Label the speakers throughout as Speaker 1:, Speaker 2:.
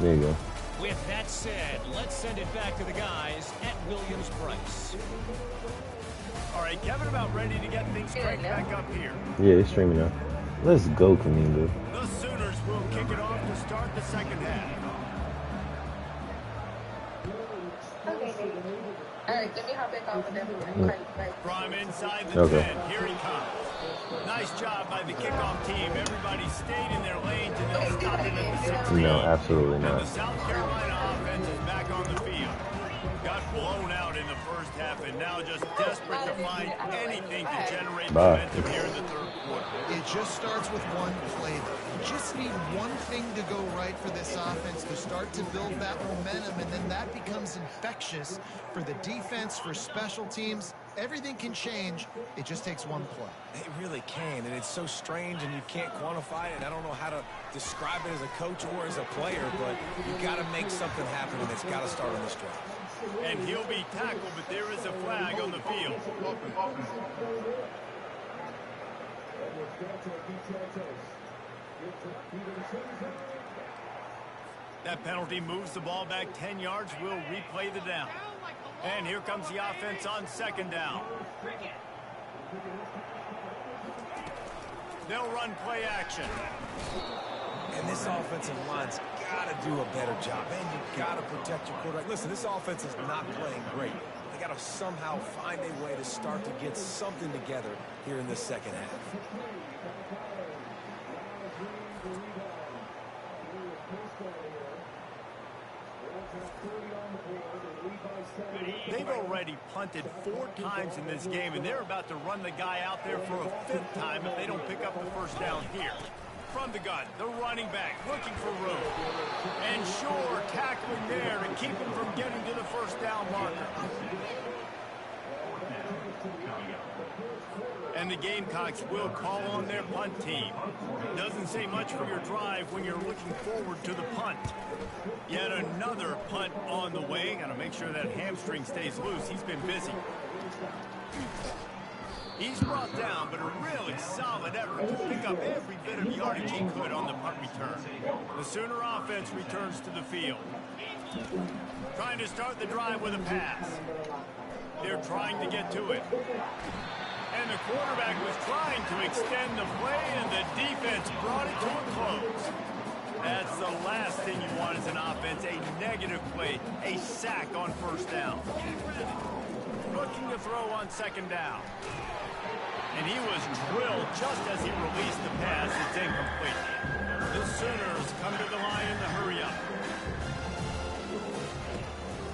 Speaker 1: There you go.
Speaker 2: With that said, let's send it back to the guys at Williams-Brice.
Speaker 3: All right, Kevin, about ready to get things cranked back up here.
Speaker 1: Yeah, it's streaming now. Let's go, Kaminga.
Speaker 3: The Sooners will kick it off to start the second half.
Speaker 4: Okay. All right, let me hop back on with them.
Speaker 3: From inside the 10, here he comes. Nice job by the kickoff team. Everybody stayed in their lanes and they'll stop him at the 16.
Speaker 1: No, absolutely not.
Speaker 3: And the South Carolina offense is back on the field. Got blown out in the first half and now just desperate to find anything to generate momentum here in the third quarter.
Speaker 5: It just starts with one play, though. You just need one thing to go right for this offense to start to build that momentum, and then that becomes infectious for the defense, for special teams. Everything can change. It just takes one play.
Speaker 6: It really can, and it's so strange, and you can't quantify it. I don't know how to describe it as a coach or as a player, but you got to make something happen, and it's got to start on this drive.
Speaker 3: And he'll be tackled, but there is a flag on the field. That penalty moves the ball back 10 yards. We'll replay the down. And here comes the offense on second down. They'll run play action.
Speaker 6: And this offensive line's got to do a better job. And you've got to protect your quarterback. Listen, this offense is not playing great. They got to somehow find a way to start to get something together here in this second half.
Speaker 3: They've already punted 4 times in this game, and they're about to run the guy out there for a 5th time if they don't pick up the first down here. From the gun, the running back looking for room. And sure, tackling there to keep him from getting to the first down marker. And the Gamecocks will call on their punt team. Doesn't say much for your drive when you're looking forward to the punt. Yet another punt on the way. Got to make sure that hamstring stays loose. He's been busy. He's brought down, but a really solid effort to pick up every bit of yardage he could on the punt return. The Sooner offense returns to the field. Trying to start the drive with a pass. They're trying to get to it. And the quarterback was trying to extend the play, and the defense brought it to a close. That's the last thing you want as an offense, a negative play, a sack on first down. Looking to throw on second down. And he was drilled just as he released the pass. It's incomplete. The Sooners come to the line in the hurry-up.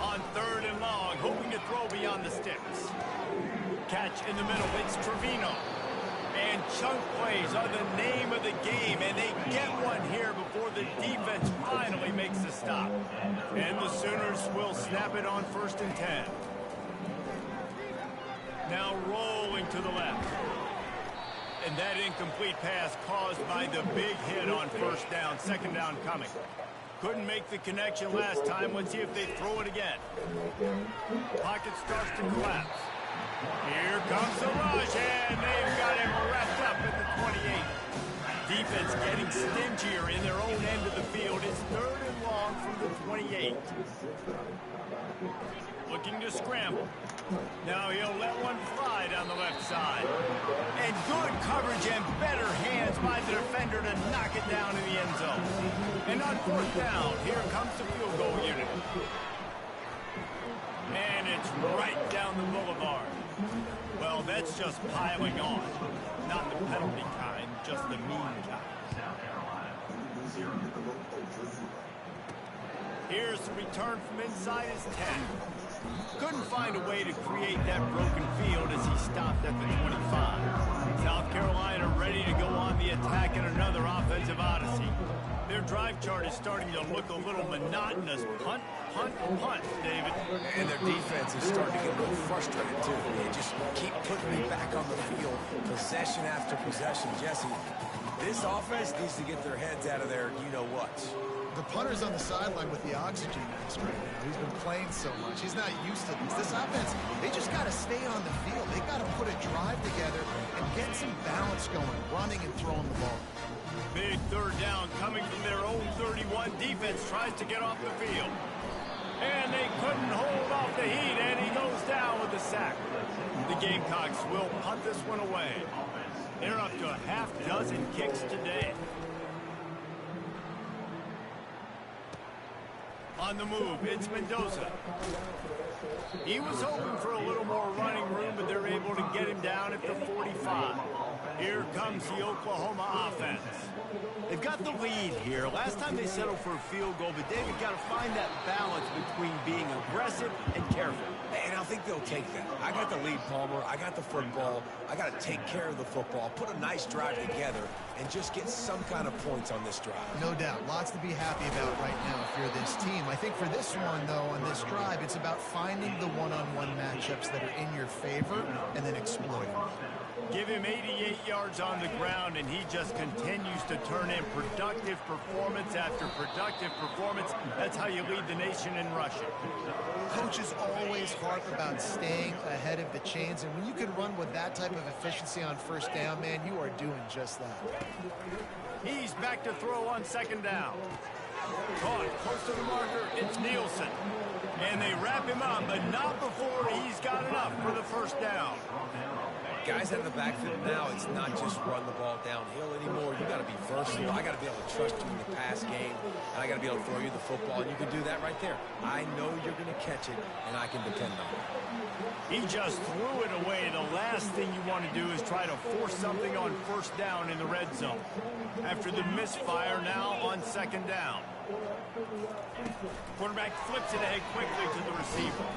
Speaker 3: On third and long, hoping to throw beyond the sticks. Catch in the middle, it's Trevino. And chunk plays are the name of the game, and they get one here before the defense finally makes the stop. And the Sooners will snap it on 1st and 10. Now rolling to the left. And that incomplete pass caused by the big hit on first down, second down coming. Couldn't make the connection last time. Let's see if they throw it again. Pocket starts to collapse. Here comes the rush, and they've got him wrapped up at the 28. Defense getting stingier in their own end of the field. It's third and long from the 28. Looking to scramble. Now he'll let one fly down the left side. And good coverage and better hands by the defender to knock it down in the end zone. And on fourth down, here comes the field goal unit. And it's right down the boulevard. Well, that's just piling on. Not the penalty kind, just the mean kind. Here's the return from inside his 10. Couldn't find a way to create that broken field as he stopped at the 25. South Carolina ready to go on the attack in another offensive odyssey. Their drive chart is starting to look a little monotonous. Punt, punt, punt, David.
Speaker 6: And their defense is starting to get a little frustrated, too. They just keep putting me back on the field, possession after possession. Jesse, this offense needs to get their heads out of their you-know-what.
Speaker 5: The punter's on the sideline with the oxygen mask right now. He's been playing so much. He's not used to this. This offense, they just got to stay on the field. They got to put a drive together and get some balance going, running and throwing the ball.
Speaker 3: Big third down coming from their own 31. Defense tries to get off the field. And they couldn't hold off the heat, and he goes down with a sack. The Gamecocks will punt this one away. They're up to a half-dozen kicks today. On the move, it's Mendoza. He was hoping for a little more running room, but they're able to get him down at the 45. Here comes the Oklahoma offense. They've got the lead here. Last time they settled for a field goal, but David got to find that balance between being aggressive and careful.
Speaker 6: And I think they'll take that. I got the lead, Palmer. I got the football. I got to take care of the football, put a nice drive together, and just get some kind of points on this drive.
Speaker 5: No doubt. Lots to be happy about right now if you're this team. I think for this one, though, on this drive, it's about finding the one-on-one matchups that are in your favor and then exploiting them.
Speaker 3: Give him 88 yards on the ground, and he just continues to turn in productive performance after productive performance. That's how you lead the nation in rushing.
Speaker 5: Coaches always harp about staying ahead of the chains, and when you can run with that type of efficiency on first down, man, you are doing just that.
Speaker 3: He's back to throw on second down. Caught close to the marker, it's Nielsen. And they wrap him up, but not before he's got enough for the first down.
Speaker 6: Guys out of the backfield now, it's not just run the ball downhill anymore. You got to be versatile. I got to be able to trust you in the pass game, and I got to be able to throw you the football, and you can do that right there. I know you're going to catch it, and I can depend on it.
Speaker 3: He just threw it away. The last thing you want to do is try to force something on first down in the red zone. After the misfire, now on second down. Quarterback flips it ahead quickly to the receiver.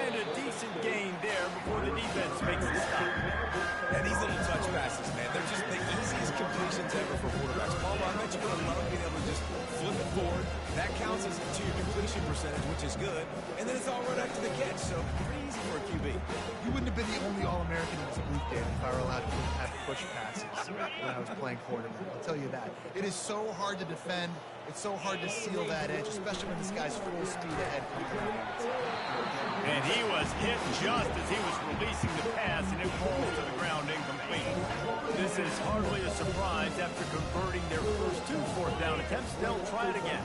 Speaker 3: And a decent gain there before the defense makes the stop.
Speaker 6: And these little touch passes, man, they're just the easiest completions ever for quarterbacks. Palmer, I bet you're going to love being able to just flip it forward. That counts as to your completion percentage, which is good. And then it's all run after the catch, so pretty easy for a QB.
Speaker 5: You wouldn't have been the only All-American in this booth game if I were allowed to have push passes when I was playing quarterback. I'll tell you that. It is so hard to defend. It's so hard to seal that edge, especially when this guy's full speed ahead.
Speaker 3: And he was hit just as he was releasing the pass, and it falls to the ground incomplete. This is hardly a surprise after converting their first two fourth-down attempts. They'll try it again.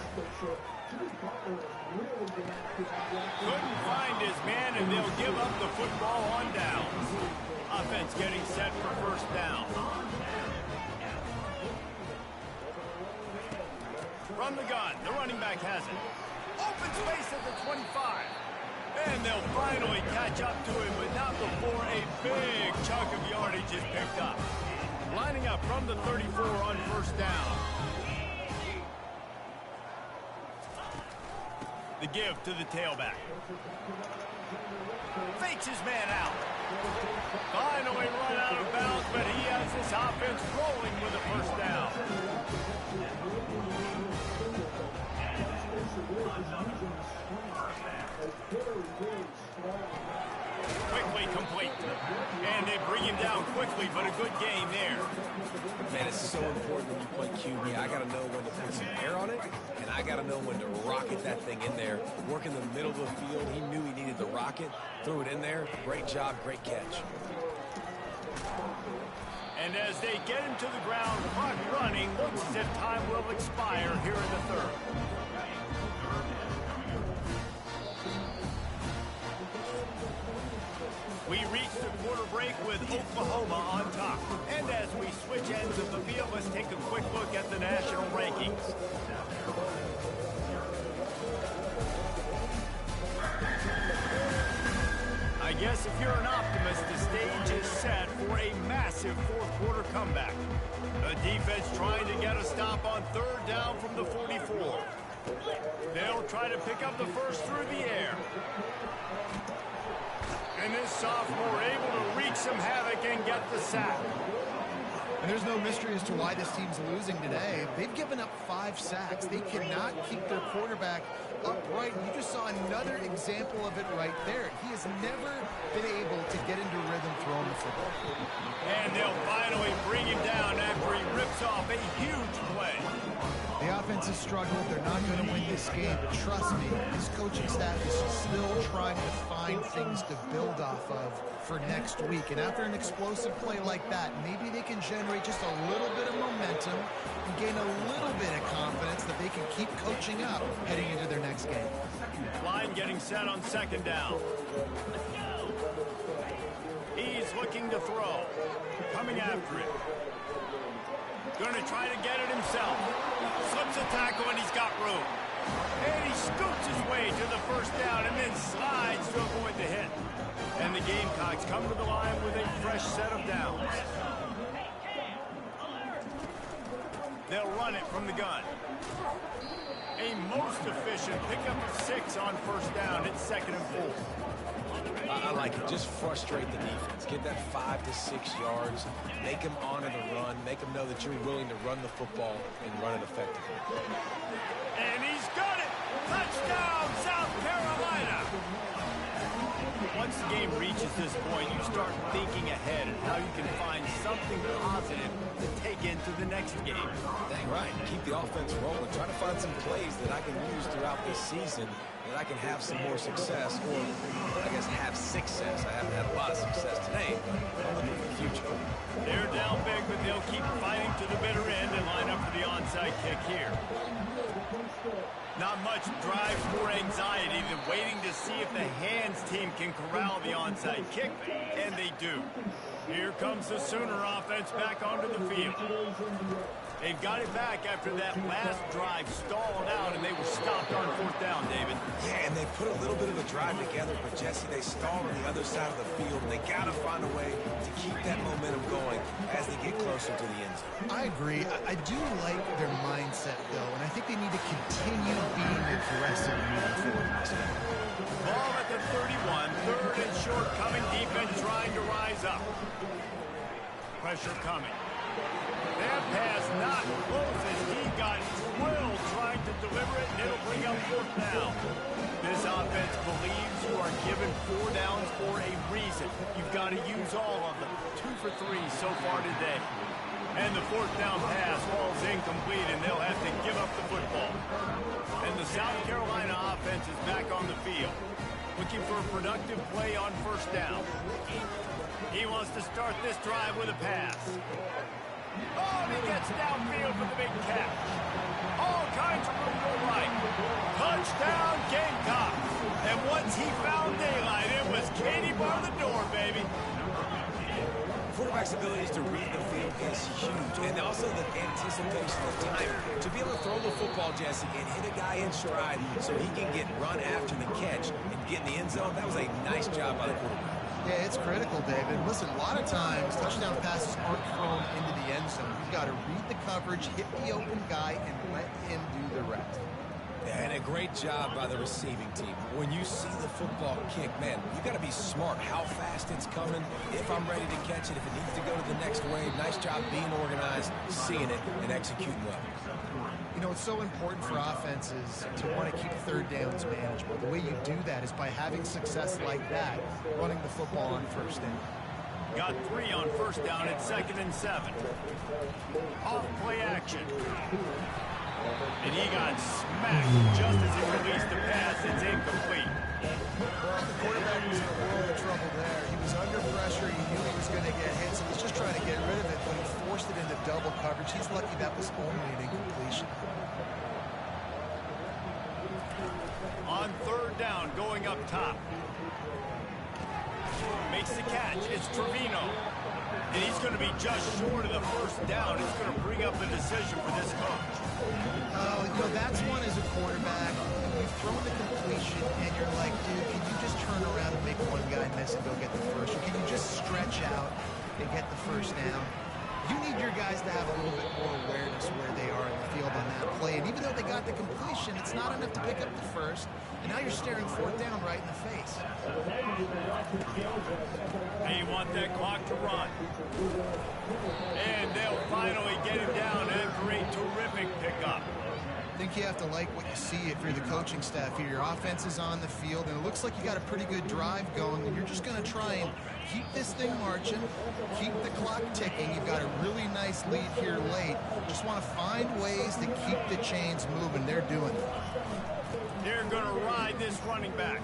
Speaker 3: Couldn't find his man, and they'll give up the football on downs. Offense getting set for first down. From the gun, the running back has it. Open space at the 25. And they'll finally catch up to him, but not before a big chunk of yardage is picked up. Lining up from the 34 on first down. The give to the tailback. Fakes his man out. Finally run out of bounds, but he has this offense rolling with a first down. Quickly complete. And they bring him down quickly, but a good game there.
Speaker 6: Man, it's so important when you play QB. I got to know when to put some air on it, and I got to know when to rocket that thing in there. Work in the middle of the field. He knew he needed the rocket. Threw it in there. Great job, great catch.
Speaker 3: And as they get him to the ground, clock running, looks as if time will expire here in the third. We reach the quarter break with Oklahoma on top. And as we switch ends of the field, let's take a quick look at the national rankings. I guess if you're an optimist, the stage is set for a massive fourth-quarter comeback. The defense trying to get a stop on third down from the 44. They'll try to pick up the first through the air. And this sophomore able to wreak some havoc and get the sack.
Speaker 5: And there's no mystery as to why this team's losing today. They've given up 5 sacks. They cannot keep their quarterback upright. You just saw another example of it right there. He has never been able to get into rhythm throwing the football.
Speaker 3: And they'll finally bring him down after he rips off a huge play.
Speaker 5: The offense has struggled. They're not going to win this game, but trust me, his coaching staff is still trying to find things to build off of for next week. And after an explosive play like that, maybe they can generate just a little bit of momentum and gain a little bit of confidence that they can keep coaching up heading into their next game.
Speaker 3: Line getting set on second down. He's looking to throw. Coming after it. Going to try to get it himself. Slips a tackle and he's got room. And he scoops his way to the first down and then slides to avoid the hit. And the Gamecocks come to the line with a fresh set of downs. They'll run it from the gun. A most efficient pickup of 6 on first down. It's 2nd and 4.
Speaker 6: I like it. Just frustrate the defense. Get that 5 to 6 yards. Make them honor the run. Make them know that you're willing to run the football and run it effectively.
Speaker 3: And he's got it! Touchdown, South Carolina! Once the game reaches this point, you start thinking ahead and how you can find something positive to take into the next game.
Speaker 6: Dang right. Keep the offense rolling. Try to find some plays that I can use throughout this season that I can have some more success, or I guess have success. I haven't had a lot of success today, but I'm looking for the future.
Speaker 3: They're down big, but they'll keep fighting to the bitter end and line up for the onside kick here. Not much drives more anxiety than waiting to see if the hands team can corral the onside kick, and they do. Here comes the Sooner offense back onto the field. They've got it back after that last drive stalled out, and they were stopped on 4th down, David.
Speaker 6: Yeah, and they put a little bit of a drive together, but Jesse, they stalled on the other side of the field, and they got to find a way to keep that momentum going as they get closer to the end zone.
Speaker 5: I agree. I do like their mindset, though, and I think they need to continue being aggressive moving forward.
Speaker 3: Ball at the 31, 3rd and short, coming defense trying to rise up. Pressure coming. That pass not close as he got drilled trying to deliver it, and it'll bring up 4th down. This offense believes you are given 4 downs for a reason. You've got to use all of them. 2 for 3 so far today. And the 4th down pass falls incomplete, and they'll have to give up the football. And the South Carolina offense is back on the field, looking for a productive play on 1st down. He wants to start this drive with a pass. Oh, and he gets downfield with the big catch. All kinds of room to the right. Touchdown, Gamecocks. And once he found daylight, it was Katie bar the door, baby.
Speaker 6: Quarterback's abilities to read the field is huge, and also the anticipation of time. To be able to throw the football, Jesse, and hit a guy in stride so he can get run after the catch and get in the end zone, that was a nice job by the quarterback.
Speaker 5: Yeah, it's critical, David. Listen, a lot of times touchdown passes aren't thrown into the end zone. You've got to read the coverage, hit the open guy, and let him do the rest.
Speaker 6: And a great job by the receiving team. When you see the football kick, man, you got to be smart how fast it's coming, if I'm ready to catch it, if it needs to go to the next wave. Nice job being organized, seeing it, and executing well.
Speaker 5: You know, it's so important for offenses to want to keep 3rd downs manageable. The way you do that is by having success like that, running the football on 1st down.
Speaker 3: Got 3 on 1st down at 2nd and 7. Off play action. And he got smacked just as he released the pass. It's incomplete.
Speaker 5: Well, the quarterback was in a world of trouble there. He was under pressure. He knew he was going to get hit, so he was just trying to get rid of it, but he forced it into double coverage. He's lucky that was only an incompletion.
Speaker 3: On 3rd down, going up top. Makes the catch. It's Trevino. And he's going to be just short of the 1st down. It's going to bring up a decision for this coach.
Speaker 5: Oh, you know, that's one as a quarterback. You've thrown the completion, and you're like, dude, can you just turn around and make one guy miss and go get the first? Or can you just stretch out and get the 1st down? You need your guys to have a little bit more awareness where they are in the field on that play. And even though they got the completion, it's not enough to pick up the 1st. And now you're staring 4th down right in the face.
Speaker 3: And you want that clock to run. And they'll finally get him down after a terrific pickup.
Speaker 5: I think you have to like what you see if you're the coaching staff here. Your offense is on the field, and it looks like you got a pretty good drive going, and you're just going to try and keep this thing marching, keep the clock ticking. You've got a really nice lead here late. Just want to find ways to keep the chains moving. They're doing it.
Speaker 3: find this running back.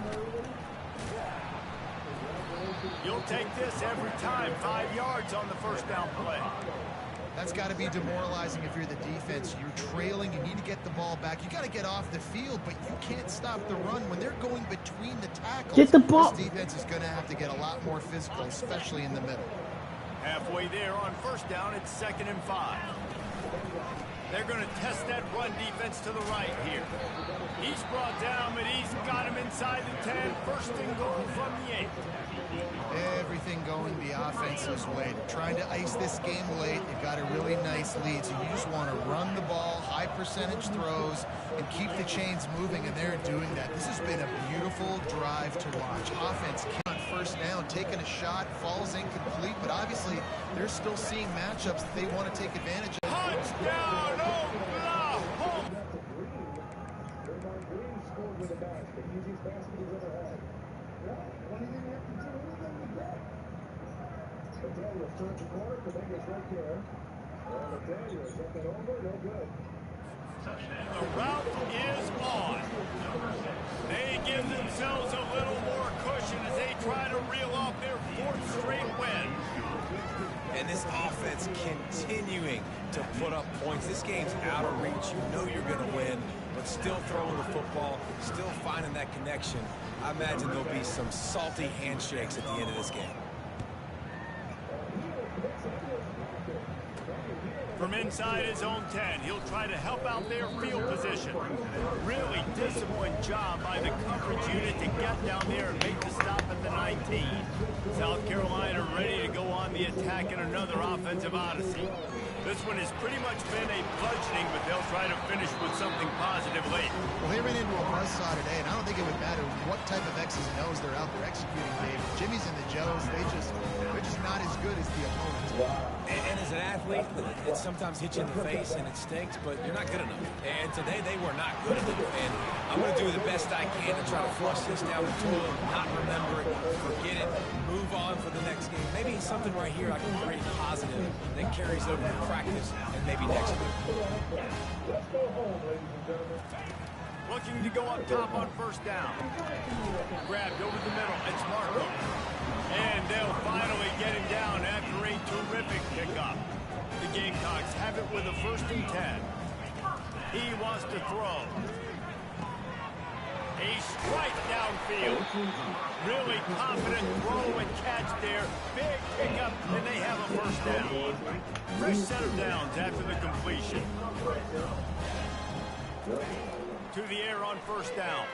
Speaker 3: You'll take this every time. 5 yards on the first down play.
Speaker 5: That's got to be demoralizing if you're the defense. You're trailing. You need to get the ball back. You got to get off the field, but you can't stop the run. When they're going between the tackles,
Speaker 1: Get the ball.
Speaker 5: this defense is going to have to get a lot more physical, especially in the middle.
Speaker 3: Halfway there on first down, it's 2nd and 5. They're going to test that run defense to the right here. He's brought down, but he's got him inside the 10. First and goal from the 8.
Speaker 5: Everything going the offense's way. They're trying to ice this game late. They've got a really nice lead, so you just want to run the ball, high percentage throws, and keep the chains moving, and they're doing that. This has been a beautiful drive to watch. Offense on first down, taking a shot, falls incomplete, but obviously they're still seeing matchups that they want to take advantage of.
Speaker 3: Touchdown, Oklahoma! The route is on. They give themselves a little more cushion as they try to reel off their 4th straight win.
Speaker 6: And this offense continuing to put up points. This game's out of reach. You know you're going to win, but still throwing the football, still finding that connection. I imagine there'll be some salty handshakes at the end of this game.
Speaker 3: From inside his own 10, he'll try to help out their field position. Really disciplined job by the coverage unit to get down there and make the stop at the 19. South Carolina ready to go on the attack in another offensive odyssey. This one has pretty much been a bludgeoning, but they'll try to finish with something positive late.
Speaker 5: Well, they ran into a buzzsaw today, and I don't think it would matter what type of X's and O's they're out there executing, Dave. Jimmy's and the Joes, they're just not as good as the opponents.
Speaker 6: And as an athlete, it sometimes hits you in the face and it stinks, but you're not good enough. And today they were not good enough. And I'm going to do the best I can to try to flush this down the toilet, not remember it, forget it, move on for the next game. Maybe something right here I can create positive that carries over to practice and maybe next week.
Speaker 3: Looking to go up top on first down. Grabbed over the middle. It's Marco. And they'll finally get him down after a terrific pickup. The Gamecocks have it with a 1st and 10. He wants to throw. A strike downfield. Really confident throw and catch there. Big pickup, and they have a 1st down. Fresh set of downs after the completion. To the air on first down.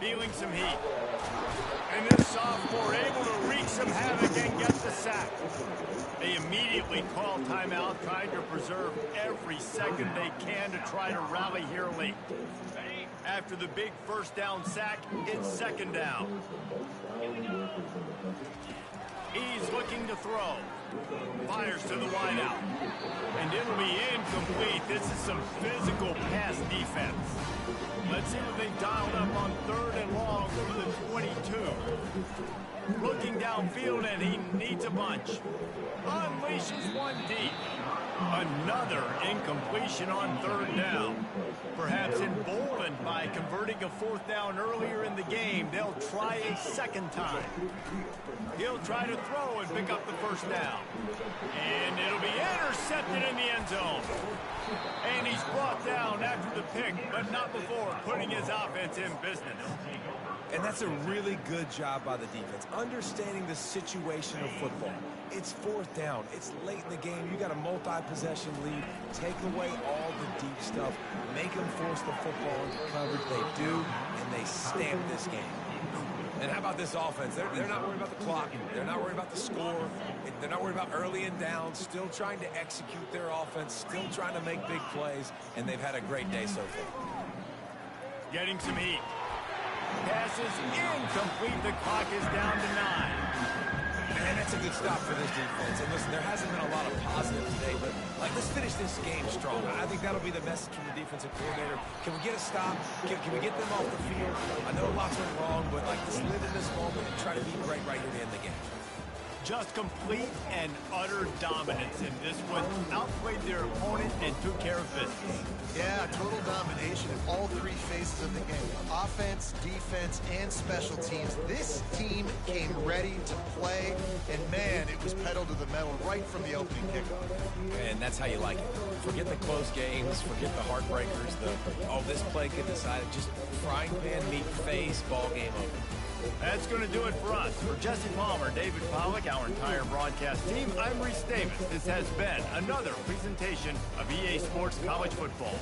Speaker 3: Feeling some heat. And this sophomore able to wreak some havoc and get the sack. They immediately call timeout, trying to preserve every second they can to try to rally here late. After the big first down sack, it's 2nd down. He's looking to throw. Fires to the wideout. And it'll be incomplete. This is some physical pass defense. Let's see what they've dialed up on 3rd and long through the 22. Looking downfield, and he needs a bunch. Unleashes one deep. Another incompletion on 3rd down. Perhaps emboldened by converting a 4th down earlier in the game, they'll try a 2nd time. He'll try to throw and pick up the 1st down. And it'll be intercepted in the end zone. And he's brought down after the pick, but not before putting his offense in business.
Speaker 6: And that's a really good job by the defense, understanding the situation of football. It's 4th down. It's late in the game. You got a multi-possession lead. Take away all the deep stuff. Make them force the football into coverage. They do, and they stamp this game. And how about this offense? They're not worried about the clock. They're not worried about the score. They're not worried about early and down. Still trying to execute their offense. Still trying to make big plays. And they've had a great day so far.
Speaker 3: Getting some heat. Passes incomplete. The clock is down to 9.
Speaker 6: And that's a good stop for this defense. And listen, there hasn't been a lot of positives today, but let's finish this game strong. I think that'll be the message from the defensive coordinator. Can we get a stop? Can we get them off the field? I know lots went wrong, but let's live in this moment and try to be great right here to end the game.
Speaker 3: Just complete and utter dominance in this one. Outplayed their opponent and took care of business.
Speaker 5: Yeah, total domination in all 3 phases of the game. Offense, defense, and special teams. This team came ready to play, and man, it was pedal to the metal right from the opening kickoff.
Speaker 6: And that's how you like it. Forget the close games, forget the heartbreakers, this play could decide it. Just frying pan, meat face, ball game over.
Speaker 3: That's going to do it for us. For Jesse Palmer, David Pollack, our entire broadcast team, I'm Reese Davis. This has been another presentation of EA Sports College Football.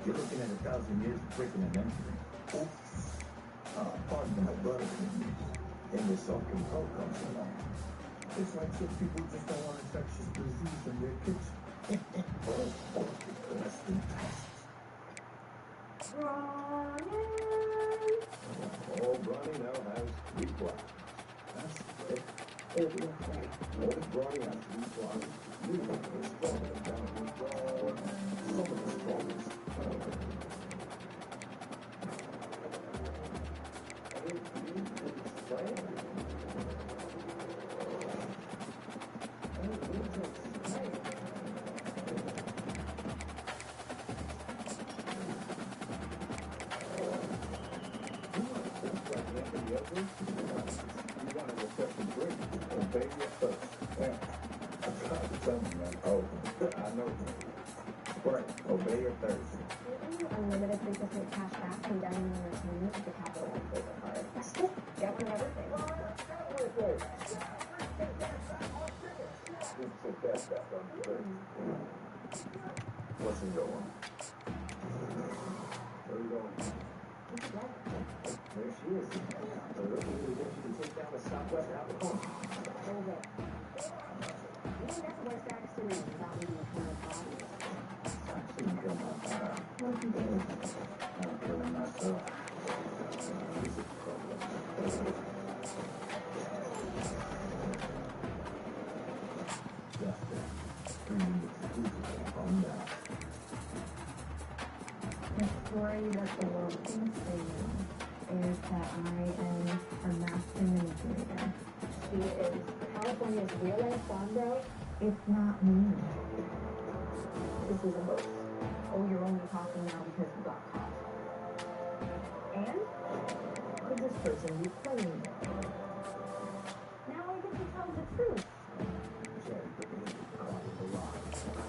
Speaker 7: You're looking at 1,000 years of breaking and entering. Oops. Pardon my brother. And the self-control comes along. It's like some people just don't want infectious disease in their kitchen. That's fantastic. Oh, Bronny now has 3 plots. That's it. Old Bronny has 3 plots. You know, the strongest down the draw. Some of the strongest. You want to accept the drink. Obey your thirst. Yeah. I'm trying to tell you, man. Oh, I know. Right. Obey your thirst.
Speaker 4: Unlimited 3% cash back from dining and entertainment with the Capital One Flavor Card. Get one of everything.
Speaker 7: Just put that back on your thirst. What's in your one? Where are you going? There she is. So we get you to take down the Southwest Alabama.
Speaker 4: Hold it. You don't get to wear sacks to me without leaving a ton of bodies.
Speaker 7: Actually, kill my fire. What you do? I'm killing myself. This is a problem. Justin, 3 minutes exclusive. Calm down.
Speaker 4: The story that the world thinks they know is that I am a master manipulator. She is California's real-life Sandro. It's not me. This is a hoax. Oh, you're only talking now because you got caught. And could this person be playing me? Now I get to tell the truth.
Speaker 7: Jerry, the man is caught in the lie.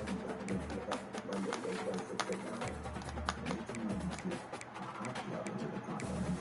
Speaker 7: I'm not going to get up Monday, May 26th at 9. 1896. A hot job into the continent.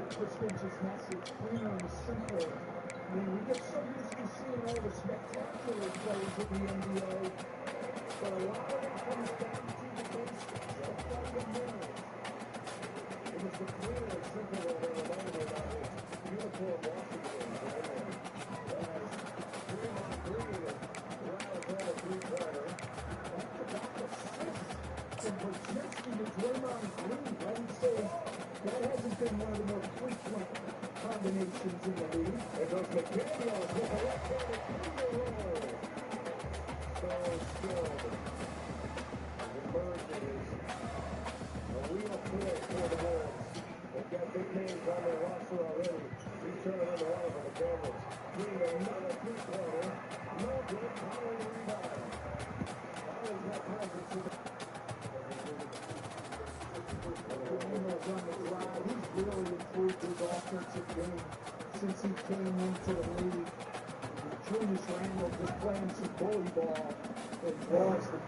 Speaker 8: Prestigious message, clean and simple. I mean, we get so used to seeing all the spectacular plays in the NBA, but a lot of it comes back to the basics, just like the minutes. It was the clean and simple that they reminded about his uniform Washington. As Draymond Green rattles out a three-pointer, talk about assists and protection to Draymond Green. I would say that hasn't been one of the most frequent combinations in the league.
Speaker 7: There goes McDaniels with a left-handed finger roll. So skilled. Emerges. A real threat for the Wolves. They've got big names on their roster already. Return on the line for the Cowboys. Green, another three-pointer. No good. Powell rebound. Powell's got presence in the...
Speaker 8: On the drive, he's really improved his offensive game since he came into the league. Julius Randle just playing some bully ball and draws the